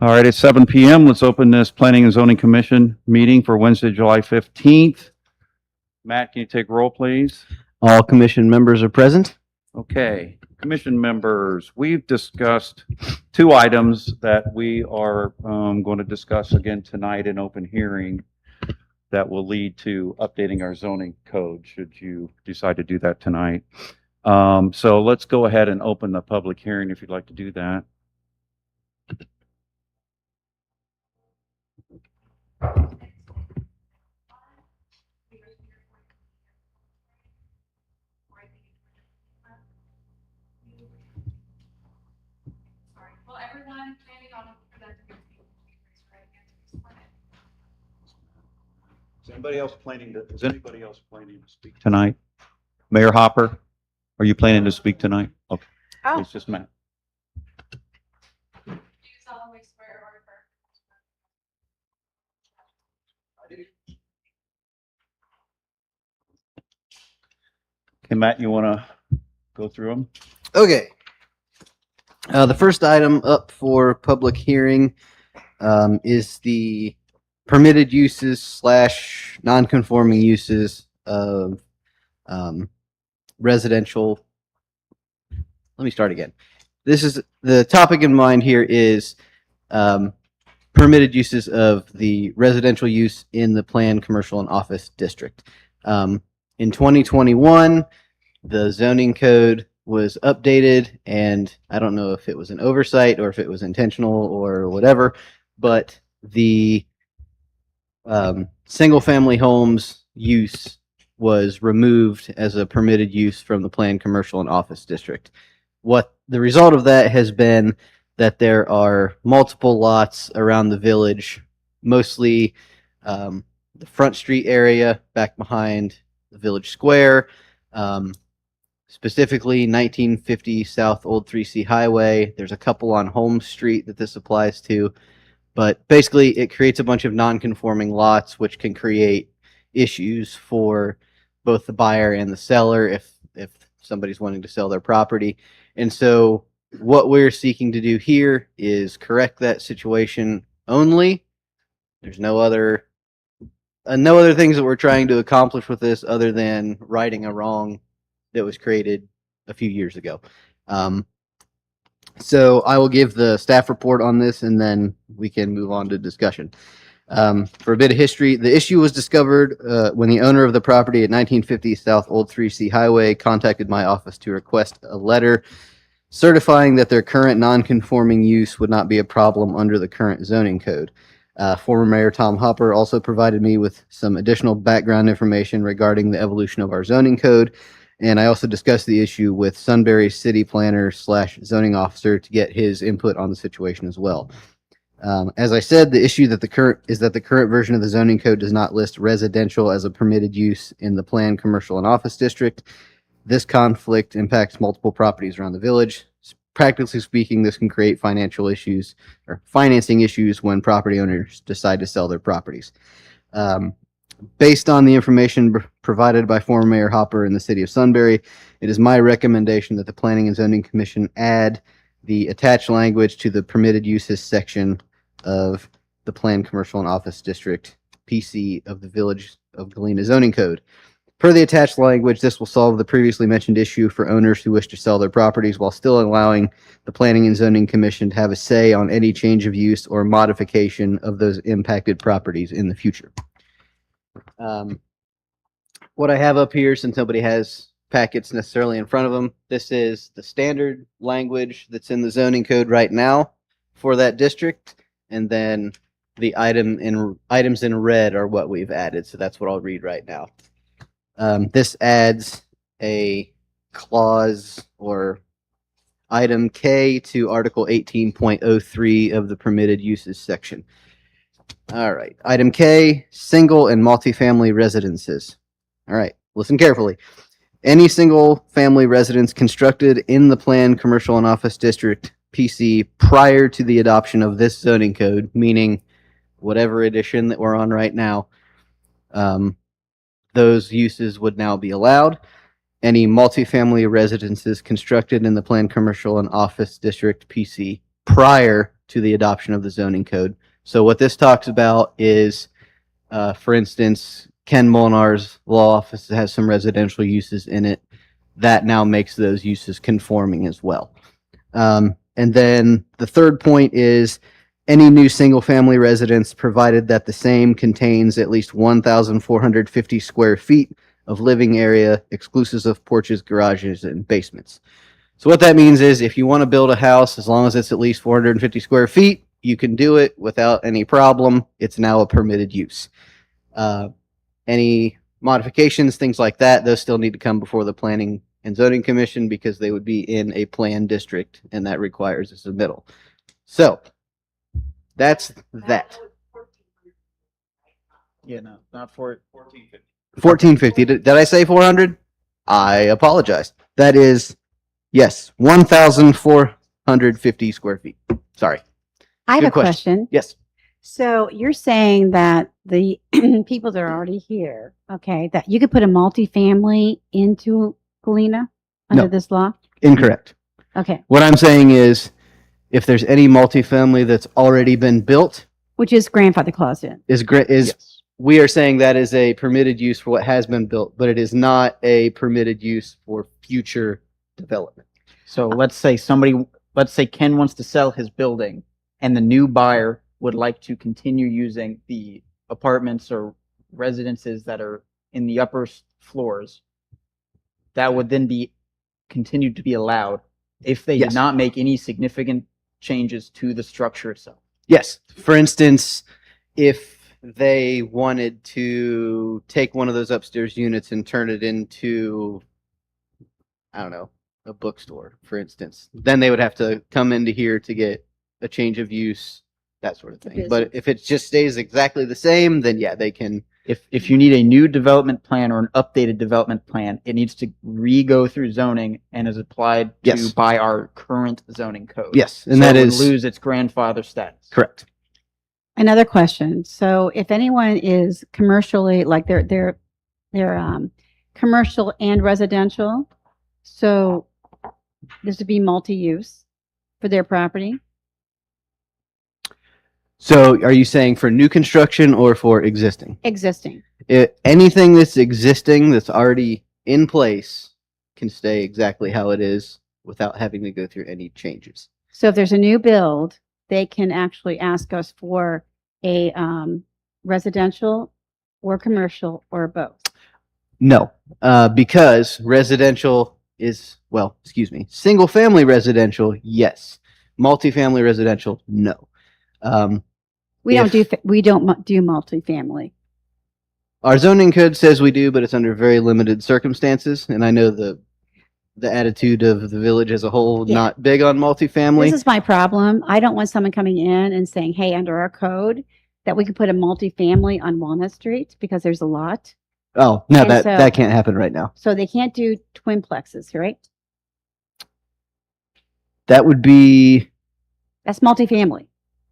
All right, it's 7 p.m. Let's open this Planning and Zoning Commission meeting for Wednesday, July 15th. Matt, can you take roll, please? All commission members are present. Okay, commission members, we've discussed two items that we are going to discuss again tonight in open hearing that will lead to updating our zoning code should you decide to do that tonight. So let's go ahead and open the public hearing if you'd like to do that. Well, everyone planning on presenting. Is anybody else planning to speak tonight? Mayor Hopper, are you planning to speak tonight? Okay. Oh. It's just Matt. Do you solemnly swear or affirm? Okay, Matt, you want to go through them? Okay. The first item up for public hearing is the permitted uses / non-conforming uses of residential. Let me start again. This is the topic in mind here is permitted uses of the residential use in the planned commercial and office district. In 2021, the zoning code was updated, and I don't know if it was an oversight or if it was intentional or whatever, but the single-family homes use was removed as a permitted use from the planned commercial and office district. What the result of that has been that there are multiple lots around the village, mostly the Front Street area back behind the village square, specifically 1950 South Old 3C Highway. There's a couple on Holmes Street that this applies to, but basically it creates a bunch of non-conforming lots, which can create issues for both the buyer and the seller if somebody's wanting to sell their property. And so what we're seeking to do here is correct that situation only. There's no other things that we're trying to accomplish with this other than righting a wrong that was created a few years ago. So I will give the staff report on this, and then we can move on to discussion. For a bit of history, the issue was discovered when the owner of the property at 1950 South Old 3C Highway contacted my office to request a letter certifying that their current non-conforming use would not be a problem under the current zoning code. Former Mayor Tom Hopper also provided me with some additional background information regarding the evolution of our zoning code, and I also discussed the issue with Sunbury City Planner / zoning officer to get his input on the situation as well. As I said, the issue that the current version of the zoning code does not list residential as a permitted use in the planned commercial and office district. This conflict impacts multiple properties around the village. Practically speaking, this can create financial issues or financing issues when property owners decide to sell their properties. Based on the information provided by former Mayor Hopper in the city of Sunbury, it is my recommendation that the Planning and Zoning Commission add the attached language to the permitted uses section of the planned commercial and office district PC of the Village of Galena zoning code. Per the attached language, this will solve the previously mentioned issue for owners who wish to sell their properties while still allowing the Planning and Zoning Commission to have a say on any change of use or modification of those impacted properties in the future. What I have up here, since nobody has packets necessarily in front of them, this is the standard language that's in the zoning code right now for that district, and then the items in red are what we've added, so that's what I'll read right now. This adds a clause or item K to Article 18.03 of the permitted uses section. All right. Item K, single and multifamily residences. All right. Listen carefully. Any single family residence constructed in the planned commercial and office district PC prior to the adoption of this zoning code, meaning whatever edition that we're on right now, those uses would now be allowed. Any multifamily residences constructed in the planned commercial and office district PC prior to the adoption of the zoning code. So what this talks about is, for instance, Ken Molnar's law office has some residential uses in it. That now makes those uses conforming as well. And then the third point is any new single-family residence, provided that the same contains at least 1,450 square feet of living area, exclusive of porches, garages, and basements. So what that means is if you want to build a house, as long as it's at least 450 square feet, you can do it without any problem. It's now a permitted use. Any modifications, things like that, those still need to come before the Planning and Zoning Commission because they would be in a planned district, and that requires a submittal. So that's that. Yeah, no, not for 1450. Did I say 400? I apologize. That is, yes, 1,450 square feet. Sorry. I have Good a question. Yes. So you're saying that the people that are already here, okay, that you could put a multifamily into Galena under No. this law? Incorrect. Okay, What I'm saying is if there's any multifamily that's already been built, which is grandfather clause in. is yes. we are saying that is a permitted use for what has been built, but it is not a permitted use for future development. So let's say Ken wants to sell his building and the new buyer would like to continue using the apartments or residences that are in the upper floors. That would then be continued to be allowed if they Yes. did not make any significant changes to the structure itself. Yes. For instance, if they wanted to take one of those upstairs units and turn it into, I don't know, a bookstore, for instance, then they would have to come into here to get a change of use, that sort of It's a thing. But business. if it just stays exactly the same, then yeah, they can. If you need a new development plan or an updated development plan, it needs to re-go through zoning and is applied Yes. to by our current zoning code. Yes, and So that it would is lose its grandfather status. correct. Another question. So if anyone is commercially, like they're commercial and residential, so this would be multi-use for their property? So are you saying for new construction or for existing? Existing. Anything that's existing that's already in place can stay exactly how it is without having to go through any changes. So if there's a new build, they can actually ask us for a residential or commercial or both. No, because residential is, well, excuse me, single family residential, yes. Multifamily residential, no. We don't If- do multifamily. Our zoning code says we do, but it's under very limited circumstances. And I know the attitude of the village as a whole, Yeah. not big on multifamily. This is my problem. I don't want someone coming in and saying, hey, under our code, that we could put a multifamily on Walnut Street because there's a lot. Oh, no, And so- that can't happen right now. So they can't do twin plexes, right? That would be, That's multifamily.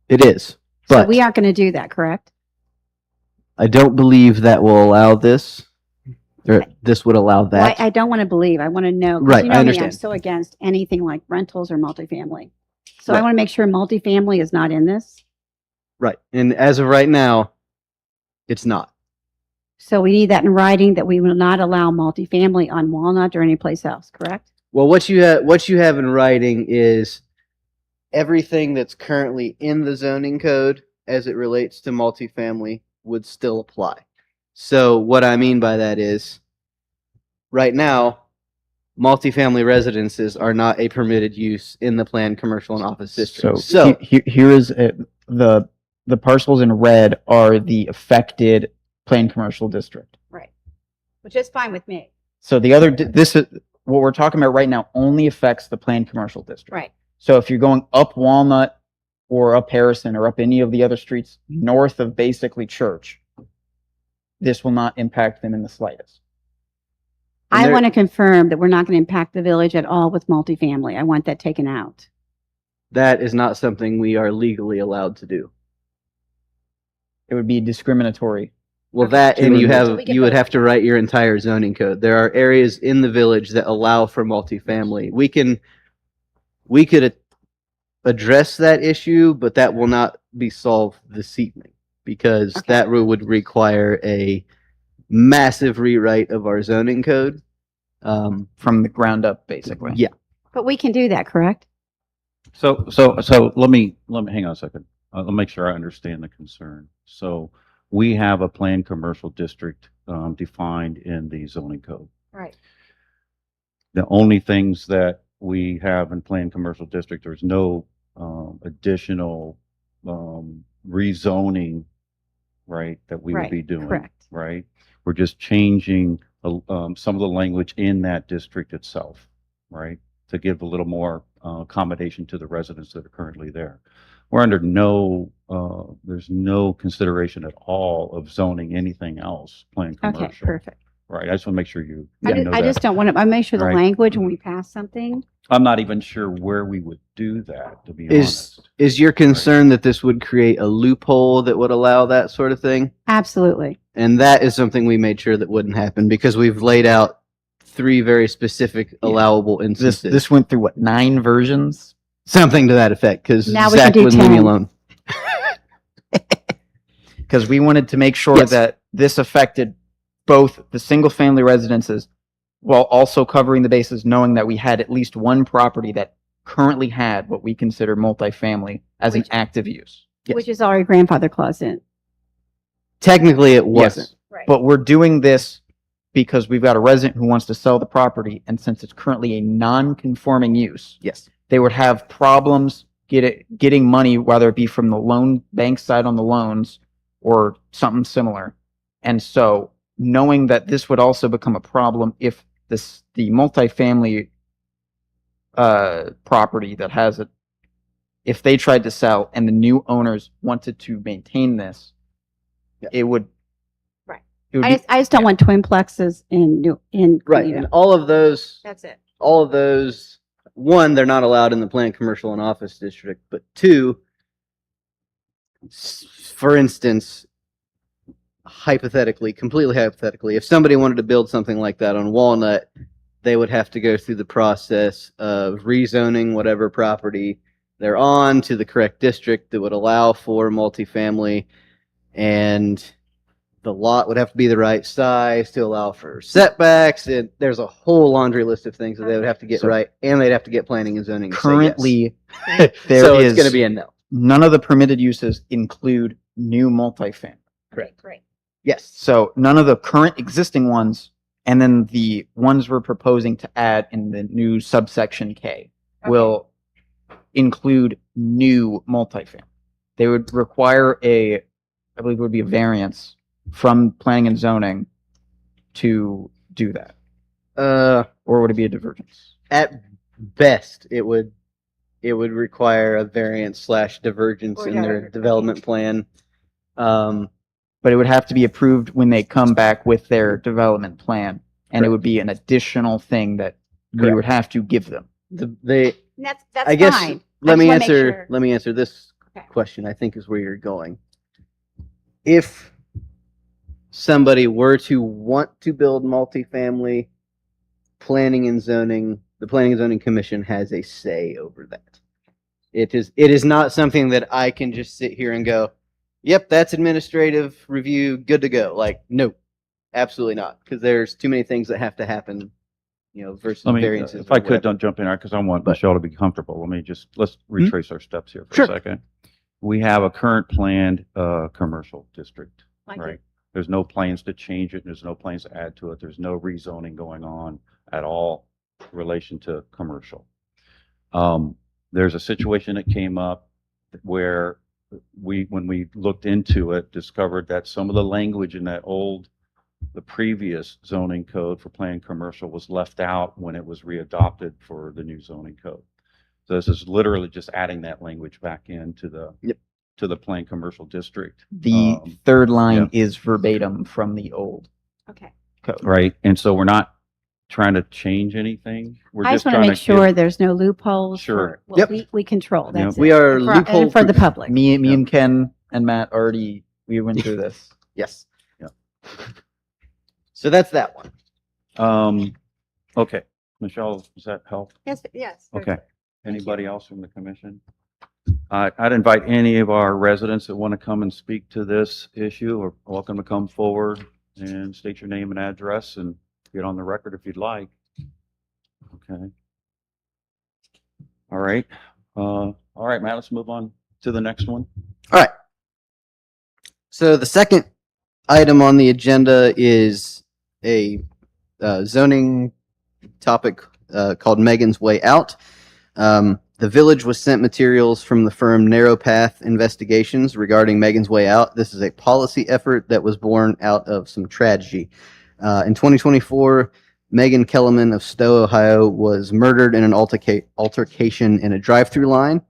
it is. So But we aren't going to do that, correct? I don't believe that will allow this. Or this would allow Well, that. I don't want to believe. I want to know. 'Cause Right, you I know me, I'm understand. so against anything like rentals or multifamily. So I Right. want to make sure multifamily is not in this. Right. And as of right now, it's not. So we need that in writing that we will not allow multifamily on Walnut or any place else, correct? Well, what you have in writing is everything that's currently in the zoning code as it relates to multifamily would still apply. So what I mean by that is right now, multifamily residences are not a permitted use in the planned commercial and office district. So here is the parcels in red are the affected plain commercial district. Right. Which is fine with me. So the other this is what we're talking about right now only affects the plain commercial district. Right. So if you're going up Walnut or up Harrison or up any of the other streets north of basically Church, this will not impact them in the slightest. And I there- want to confirm that we're not going to impact the village at all with multifamily. I want that taken out. that is not something we are legally allowed to do. It would be discriminatory. Well, Okay. that and you So have we can you would vote. have to write your entire zoning code. There are areas in the village that allow for multifamily. We could address that issue, but that will not be solved this evening because Okay. that would require a massive rewrite of our zoning code. From the ground up, basically. Yeah. But we can do that, correct? So let me hang on a second. Let me make sure I understand the concern. So we have a planned commercial district defined in the zoning code. Right. The only things that we have in planned commercial district, there's no additional rezoning, right, that we would Right, be doing. correct. Right? We're just changing some of the language in that district itself, right, to give a little more accommodation to the residents that are currently there. We're under there's no consideration at all of zoning anything else, planned commercial. Okay, perfect. Right, I just want to make sure you I know just, I that. just don't want to, I make sure the Right. language when we pass something. I'm not even sure where we would do that, to be Is honest. is your concern that this would create a loophole that would allow that sort of thing? Absolutely. And that is something we made sure that wouldn't happen because we've laid out 3 very specific allowable This instances. this went through what, 9 versions? Something to that effect because Now we can Zach do wouldn't leave me 10. alone. Because we wanted to make sure Yes. that this affected both the single family residences while also covering the bases, knowing that we had at least one property that currently had what we consider multifamily as an Which- active use. Yes. Which is already grandfather clause in. Technically, it wasn't. Yes. Right. But we're doing this because we've got a resident who wants to sell the property, and since it's currently a non-conforming use, Yes. they would have problems getting money, whether it be from the loan bank side on the loans or something similar. And so, knowing that this would also become a problem if the multifamily property that has it, if they tried to sell and the new owners wanted to maintain this, Yeah. it would. Right. It would I be- just, I just don't want twin plexes in Right. Galena. And all of those, That's it. one, they're not allowed in the planned commercial and office district, but 2, for instance, completely hypothetically, if somebody wanted to build something like that on Walnut, they would have to go through the process of rezoning whatever property they're on to the correct district that would allow for multifamily, and the lot would have to be the right size to allow for setbacks. And there's a whole laundry list of things that they would have to get So- right, and they'd have to get planning and zoning. to say yes. currently, so there it's is going to be a no. none of the permitted uses include new multifamily. Correct. Great. Yes. So none of the current existing ones, and then the ones we're proposing to add in the new subsection K will include new multifamily. They would require I believe it would be a variance from planning and zoning to do that. Or would it be a divergence? At best, it would require a variance / divergence Or in their divergence, development plan. But it would have to be approved when they come back with their development plan, and it would be an additional thing that we Correct. would have to give them. They That's I guess fine. let I me just wanna make answer sure. let me answer this Okay. question. I think is where you're going. If somebody were to want to build multifamily, the Planning and Zoning Commission has a say over that. It is not something that I can just sit here and go, "Yep, that's administrative review, good to go." Like, no, absolutely not, because there's too many things that have to happen, versus Let me, variances. if or I could, whatever. don't jump in there because I want But- Michelle to be comfortable. Let's retrace our steps here for Sure. a second. We have a current planned commercial district, Like right? it. There's no plans to change it. There's no plans to add to it. There's no rezoning going on at all in relation to commercial. There's a situation that came up where when we looked into it, discovered that some of the language in the previous zoning code for planned commercial was left out when it was readopted for the new zoning code. So this is literally just adding that language back into the planned commercial district. The third line is verbatim from the old Okay. code. Right, and so we're not trying to change anything. We're I just want to trying make sure give- there's no loopholes. Sure. What Yep. we control. That's We it. are And loophole and for the proof. public. Me Yeah. and Ken and Matt we went through this. Yes. Yeah. So that's that one. Okay, Michelle, does that help? Yes. Yes. Okay. Anybody else from the commission? I'd invite any of our residents that want to come and speak to this issue are welcome to come forward and state your name and address and get on the record if you'd like. Okay. All right. All right, Matt, let's move on to the next one. All right. So the second item on the agenda is a zoning topic called Megan's Way Out. The village was sent materials from the firm Narrow Path Investigations regarding Megan's Way Out. This is a policy effort that was born out of some tragedy. In 2024, Megan Kellerman of Stowe, Ohio, was murdered in an altercation in a drive-through line.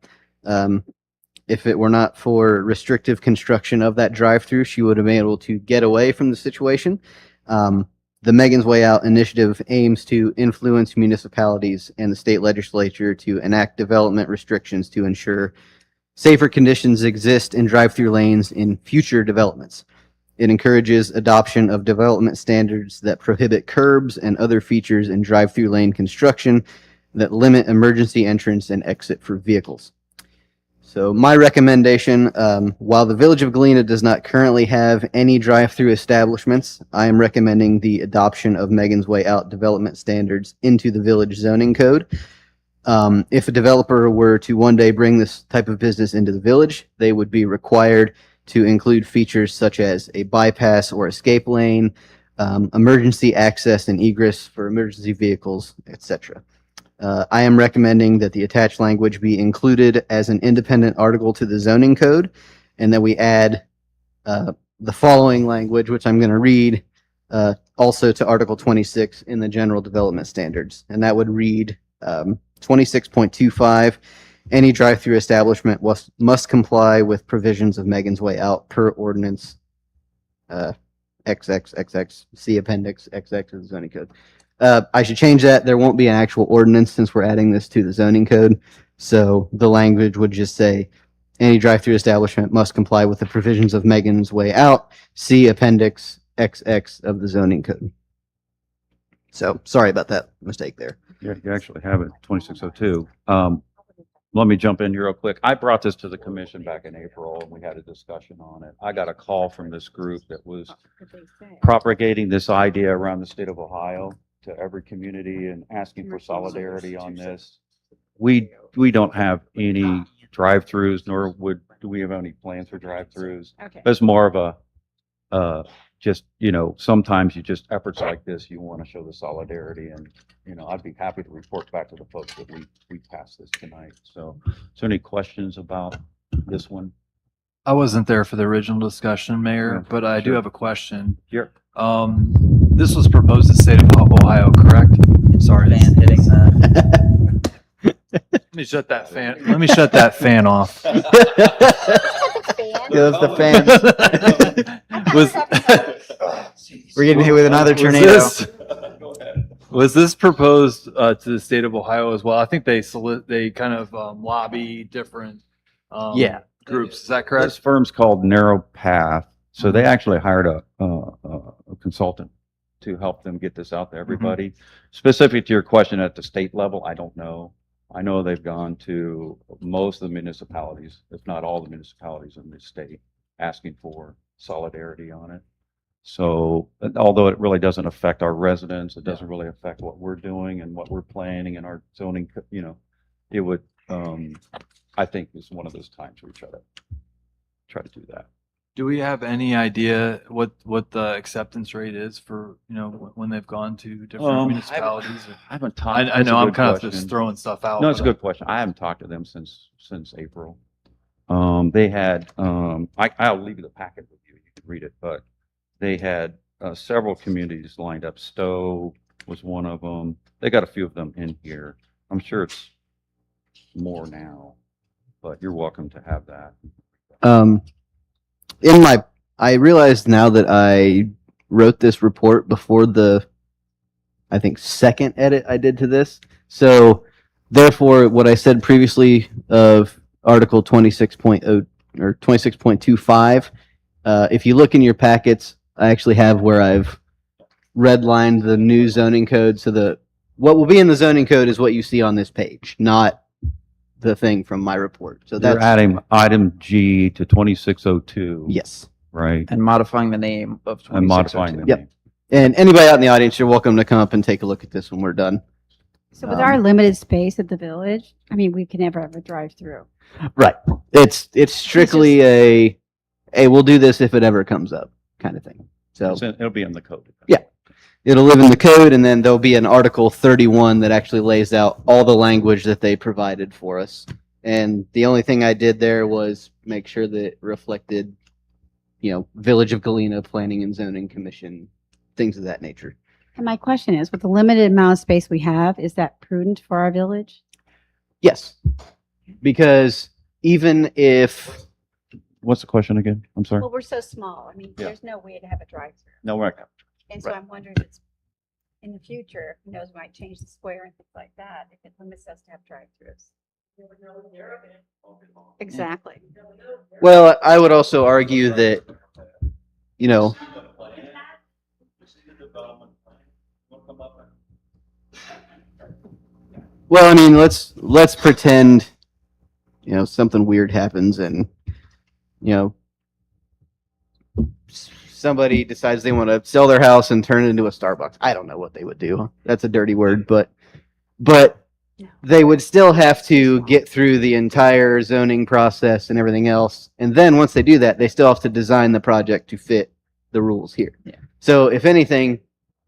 If it were not for restrictive construction of that drive-through, she would have been able to get away from the situation. The Megan's Way Out initiative aims to influence municipalities and the state legislature to enact development restrictions to ensure safer conditions exist in drive-through lanes in future developments. It encourages adoption of development standards that prohibit curbs and other features in drive-through lane construction that limit emergency entrance and exit for vehicles. So my recommendation, while the Village of Galena does not currently have any drive-through establishments, I am recommending the adoption of Megan's Way Out development standards into the village zoning code. If a developer were to one day bring this type of business into the village, they would be required to include features such as a bypass or escape lane, emergency access and egress for emergency vehicles, etc. I am recommending that the attached language be included as an independent article to the zoning code, and that we add the following language, which I'm going to read, also to Article 26 in the general development standards. And that would read 26.25, any drive-through establishment must comply with provisions of Megan's Way Out per ordinance XXXX, see Appendix XX of the zoning code. I should change that. There won't be an actual ordinance since we're adding this to the zoning code. So the language would just say, any drive-through establishment must comply with the provisions of Megan's Way Out, see Appendix XX of the zoning code. So sorry about that mistake there. Yeah, you actually have it, 2602. Let me jump in here real quick. I brought this to the commission back in April, and we had a discussion on it. I got a call from this group that was propagating this idea around the state of Ohio to every community and asking for solidarity on this. We don't have any drive-throughs, nor do we have any plans for drive-throughs. Okay. It's more of a just, sometimes you just efforts like this, you want to show the solidarity, and I'd be happy to report back to the folks that we passed this tonight. So is there any questions about this one? I wasn't there for the original discussion, Mayor, Yeah, but I do sure. have a question. Here. This was proposed to the state of Ohio, correct? Sorry. Fan hitting the. Let me shut that fan. Let me shut that fan off. Goes the fans. We're getting hit with another Was tornado. Was this proposed to the state of Ohio as well? I think they kind of lobby different Yeah. groups. Is that This correct? firm's called Narrow Path, so they actually hired a consultant to help them get this out to everybody. Specific to your question at the state level, I don't know. I know they've gone to most of the municipalities, if not all the municipalities in the state, asking for solidarity on it. So although it really doesn't affect our residents, it doesn't really affect what we're doing and what we're planning and our zoning, it would, I think is one of those times we try to do that. Do we have any idea what the acceptance rate is for, when they've gone to different municipalities? I haven't talked. I that's a know I'm good kind of question. just throwing stuff out. No, it's a but good question. I haven't talked to them since April. They had, I'll leave you the packet with you. You can read it, but they had several communities lined up. Stowe was one of them. They got a few of them in here. I'm sure it's more now, but you're welcome to have that. I realized now that I wrote this report before the, I think, second edit I did to this. So therefore, what I said previously of Article 26.0 or 26.25, if you look in your packets, I actually have where I've redlined the new zoning code. So what will be in the zoning code is what you see on this page, not the thing from my report. So They're that's, adding item G to 2602. yes. Right. And modifying the name of And modifying the 2602. Yep. name. And anybody out in the audience, you're welcome to come up and take a look at this when we're done. So with our limited space at the village, I mean, we can never have a drive-through. Right. It's strictly we'll do this if it ever comes up kind of thing. So It'll be in the code. Yeah. it'll live in the code, and then there'll be an Article 31 that actually lays out all the language that they provided for us. And the only thing I did there was make sure that it reflected, Village of Galena Planning and Zoning Commission, things of that nature. And my question is, with the limited amount of space we have, is that prudent for our village? Yes, because even if, What's the question again? I'm sorry. Well, we're so small. I mean, Yeah. there's no way to have a drive-through. No, we're not. And so I'm wondering if it's, in the future, who knows, we might change the square and things like that, if it limits us to have drive-throughs. Exactly. well, I would also argue that, well, I mean, let's pretend, something weird happens and, somebody decides they want to sell their house and turn it into a Starbucks. I don't know what they would do. That's a dirty word, but they would still have to get through the entire zoning process and everything else. And then once they do that, they still have to design the project to fit the rules here. Yeah. So if anything,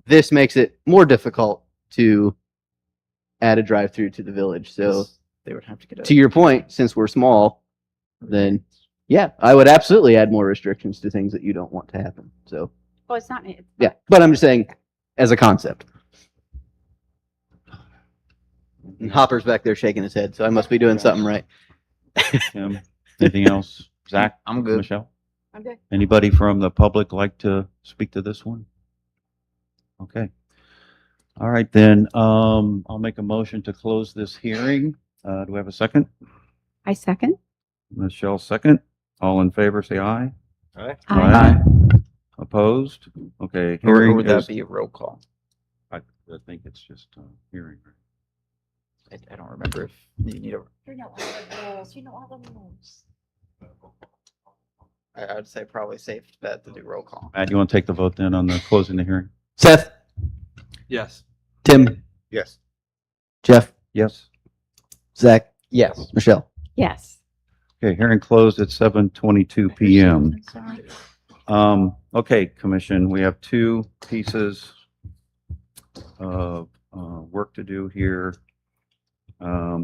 this makes it more difficult to add a drive-through to the village. So They would have to get to your point, since we're small, then yeah, I would absolutely add more restrictions to things that you don't want to happen. So Well, it's not, yeah, but I'm just saying as a concept. And Hopper's back there shaking his head, so I must be doing something right. Tim, anything else? Zach? I'm good. Michelle? okay. Anybody from the public like to speak to this one? Okay. All right, then, I'll make a motion to close this hearing. Do we have a second? I second. Michelle, second. All in favor, say aye. Aye. Opposed? Okay, Or hearing would that is, be a roll call? I think it's just, hearing. I don't remember if you need a, You know all the rules. You know all the rules. I would say probably safe bet to do roll call. Matt, you want to take the vote then on the closing the hearing? Seth, Yes. Tim, Yes. Jeff, Yes. Zach, Yes. Michelle. Yes. Okay, hearing closed at 7:22 PM. Okay, Commission, we have two pieces of work to do here.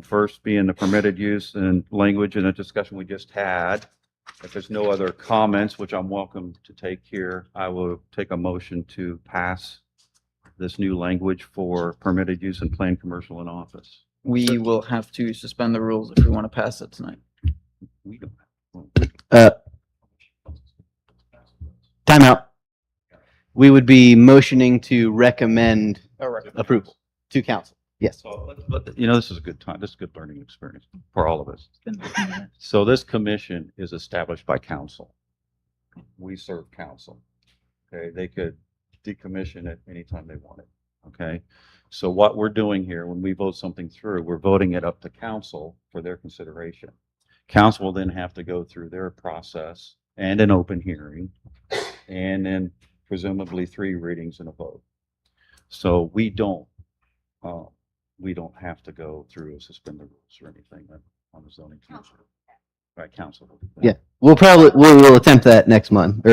First being the permitted use and language in a discussion we just had. If there's no other comments, which I'm welcome to take here, I will take a motion to pass this new language for permitted use and planned commercial and office. We will have to suspend the rules if we want to pass it tonight. We don't Timeout. We would be motioning to recommend approval to council. Yes. So, this is a good time. This is a good learning experience for all of us. So this commission is established by council. We serve council. Okay, they could decommission it anytime they want it. Okay, so what we're doing here, when we vote something through, we're voting it up to council for their consideration. Council will then have to go through their process and an open hearing, and then presumably 3 readings and a vote. So we don't have to go through and suspend the rules or anything on the zoning council. Right, council. will do that. Yeah. We'll attempt that next month,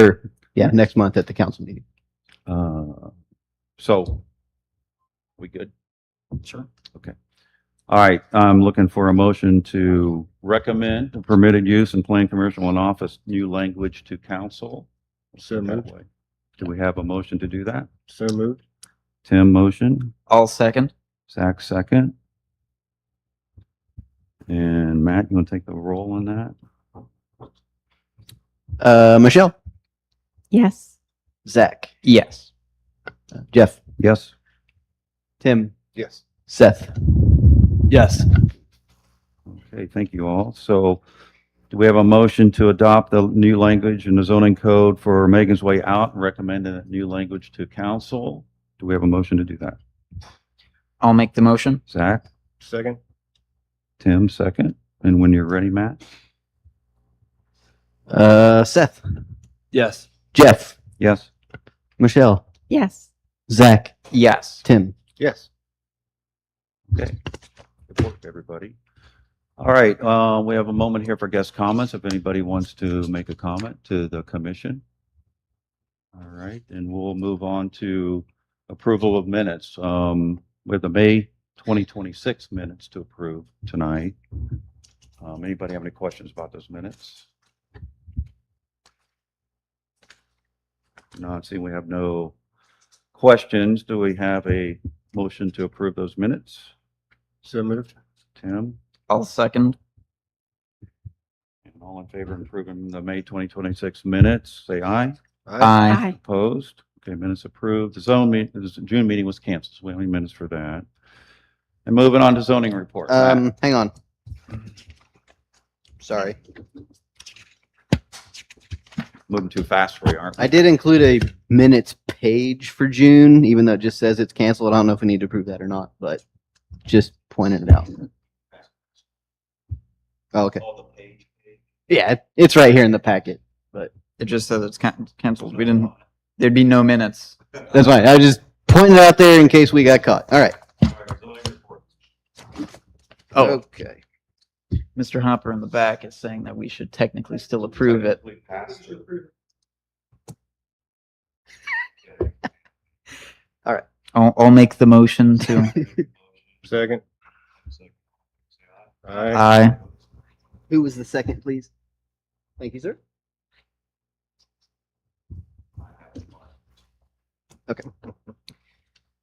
next month at the council meeting. So, we good? Sure. Okay. All right, I'm looking for a motion to recommend the permitted use and planned commercial and office new language to council. So moved. That way. Do we have a motion to do that? So moved. Tim, motion. All second. Zach, second. And Matt, you want to take the roll on that? Michelle, Yes. Zach, Yes. Jeff, Yes? Tim, Yes. Seth. Yes. Okay, thank you all. So do we have a motion to adopt the new language in the zoning code for Megan's Way Out and recommend a new language to council? Do we have a motion to do that? I'll make the motion. Zach, Second. Tim, second. And when you're ready, Matt? Seth, Yes. Jeff, Yes? Michelle, Yes. Zach, Yes. Tim. Yes. Okay. Good work, everybody. All right, we have a moment here for guest comments. If anybody wants to make a comment to the commission. All right, and we'll move on to approval of minutes. We have the May 2026 minutes to approve tonight. Anybody have any questions about those minutes? Not seeing we have no questions. Do we have a motion to approve those minutes? So moved. Tim, I'll second. and all in favor of approving the May 2026 minutes, say aye. Aye. Opposed? Okay, minutes approved. The June meeting was canceled, so we have any minutes for that. And moving on to zoning report. Matt. Hang on. Sorry. Moving too fast for you, aren't we? I did include a minutes page for June, even though it just says it's canceled. I don't know if we need to prove that or not, but just pointed it out. Oh, okay. Yeah, it's right here in the packet. It just says it's canceled. There'd be no minutes. That's fine. I just pointed it out there in case we got caught. All right. Oh. Okay. Mr. Hopper in the back is saying that we should technically still approve it. I'll make the motion to. Second. Aye. Aye. Who was the second, please? Thank you, sir. Okay.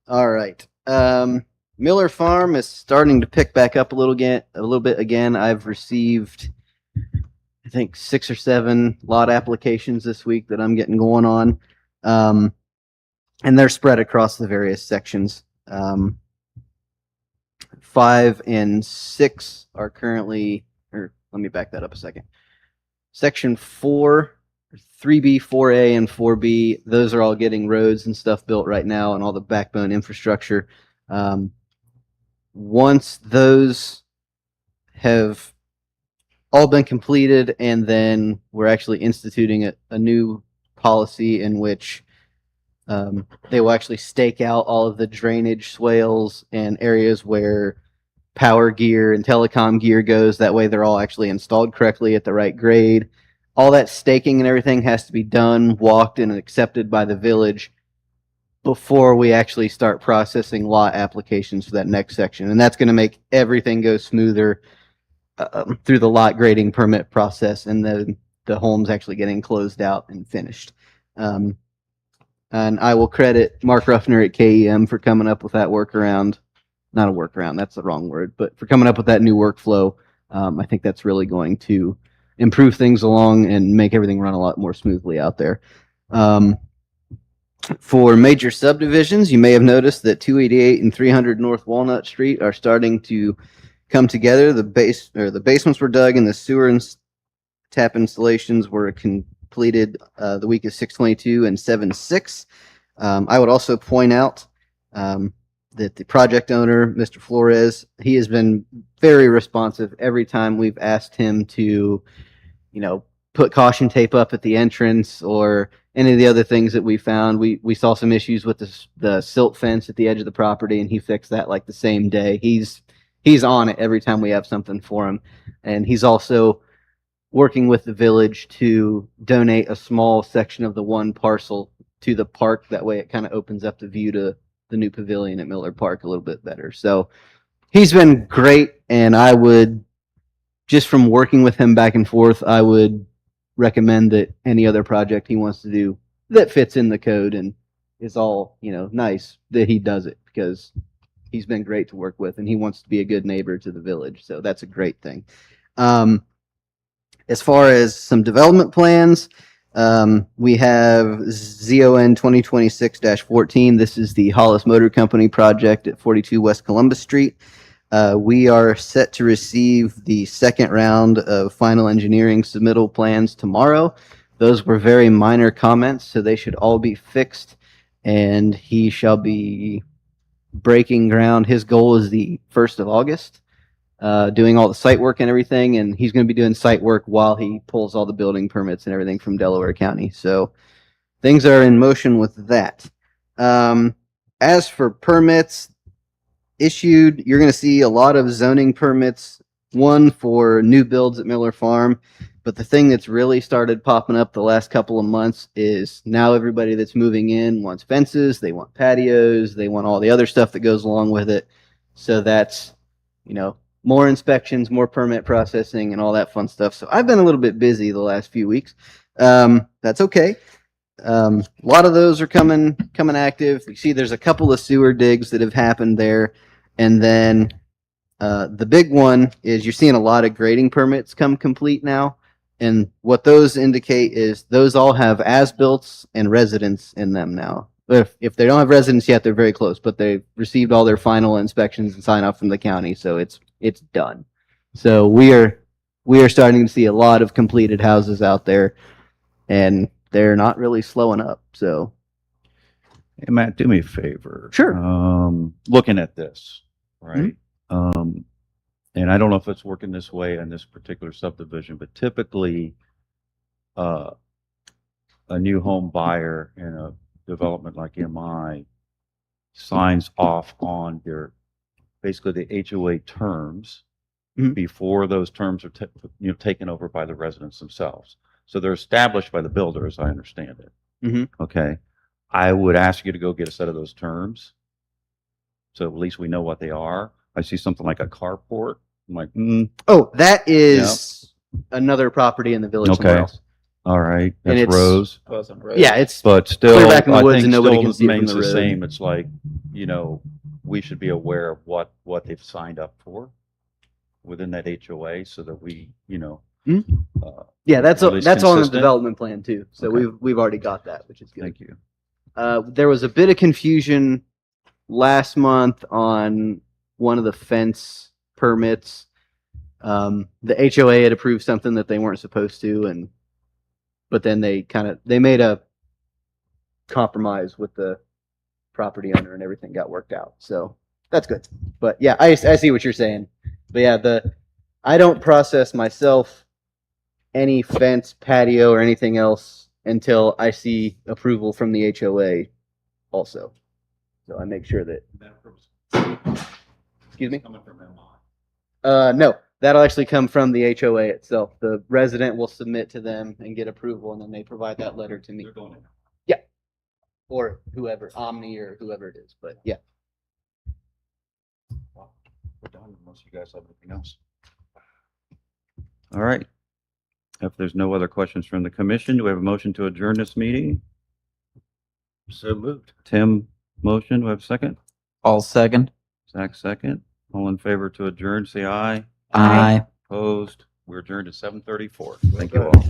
All right. Miller Farm is starting to pick back up a little bit again. I've received, I think, 6 or 7 lot applications this week that I'm getting going on. And they're spread across the various sections. 5 and 6 are currently, or let me back that up a second. Section 4, 3B, 4A, and 4B, those are all getting roads and stuff built right now and all the backbone infrastructure. Once those have all been completed, and then we're actually instituting a new policy in which they will actually stake out all of the drainage swales and areas where power gear and telecom gear goes. That way they're all actually installed correctly at the right grade. All that staking and everything has to be done, walked, and accepted by the village before we actually start processing lot applications for that next section. And that's going to make everything go smoother through the lot grading permit process, and the homes actually getting closed out and finished. And I will credit Mark Ruffner at KEM for coming up with that workaround. Not a workaround, that's the wrong word, but for coming up with that new workflow. I think that's really going to improve things along and make everything run a lot more smoothly out there. For major subdivisions, you may have noticed that 288 and 300 North Walnut Street are starting to come together. The basements were dug and the sewer and tap installations were completed the week of 6/22 and 7/6. I would also point out that the project owner, Mr. Flores, he has been very responsive every time we've asked him to, put caution tape up at the entrance or any of the other things that we found. We saw some issues with the silt fence at the edge of the property, and he fixed that like the same day. He's on it every time we have something for him. And he's also working with the village to donate a small section of the one parcel to the park. That way it kind of opens up the view to the new pavilion at Miller Park a little bit better. So he's been great, and I would, just from working with him back and forth, I would recommend that any other project he wants to do that fits in the code and is all, nice, that he does it, because he's been great to work with and he wants to be a good neighbor to the village. So that's a great thing. As far as some development plans, we have ZON 2026-14. This is the Hollis Motor Company project at 42 West Columbus Street. We are set to receive the second round of final engineering submittal plans tomorrow. Those were very minor comments, so they should all be fixed, and he shall be breaking ground. His goal is the 1st of August. doing all the site work and everything, and he's going to be doing site work while he pulls all the building permits and everything from Delaware County. So things are in motion with that. As for permits issued, you're going to see a lot of zoning permits, one for new builds at Miller Farm. But the thing that's really started popping up the last couple of months is now everybody that's moving in wants fences, they want patios, they want all the other stuff that goes along with it. So that's, more inspections, more permit processing, and all that fun stuff. So I've been a little bit busy the last few weeks. That's okay. A lot of those are coming active. You see, there's a couple of sewer digs that have happened there, and then the big one is you're seeing a lot of grading permits come complete now. And what those indicate is those all have as-built and residents in them now. If they don't have residents yet, they're very close, but they've received all their final inspections and sign off from the county, so it's done. So we are starting to see a lot of completed houses out there, and they're not really slowing up. So, Hey, Matt, do me a favor. Sure. Looking at this, right? And I don't know if it's working this way in this particular subdivision, but typically, a new home buyer in a development like MI signs off on basically the HOA terms before those terms are taken over by the residents themselves. So they're established by the builder, as I understand it. Okay. I would ask you to go get a set of those terms, so at least we know what they are. I see something like a carport. I'm like, Oh, that is another property in the village somewhere Okay. else. all right, And that's it's- Rose. Wasn't right. Yeah, it's But still, Clear back in the I woods think and nobody still can see it from remains the the road. same. It's like, we should be aware of what they've signed up for within that HOA, so that we, yeah, that's At least that's on the consistent? development plan too. So Okay. we've already got that, which is good. thank you. There was a bit of confusion last month on one of the fence permits. The HOA had approved something that they weren't supposed to, but then they made a compromise with the property owner and everything got worked out. So that's good. But yeah, I see what you're saying. But yeah, I don't process myself any fence, patio, or anything else until I see approval from the HOA also. So I make sure that, excuse me? No, that'll actually come from the HOA itself. The resident will submit to them and get approval, and then they provide that letter to me. Yeah. Or whoever, Omni or whoever it is, but yeah. We're done unless you guys have anything else. All right. If there's no other questions from the commission, do we have a motion to adjourn this meeting? So moved. Tim, motion. Do we have a second? All second. Zach, second. All in favor to adjourn, say aye. Aye. Opposed? We're adjourned at 7:34. Thank Well you all.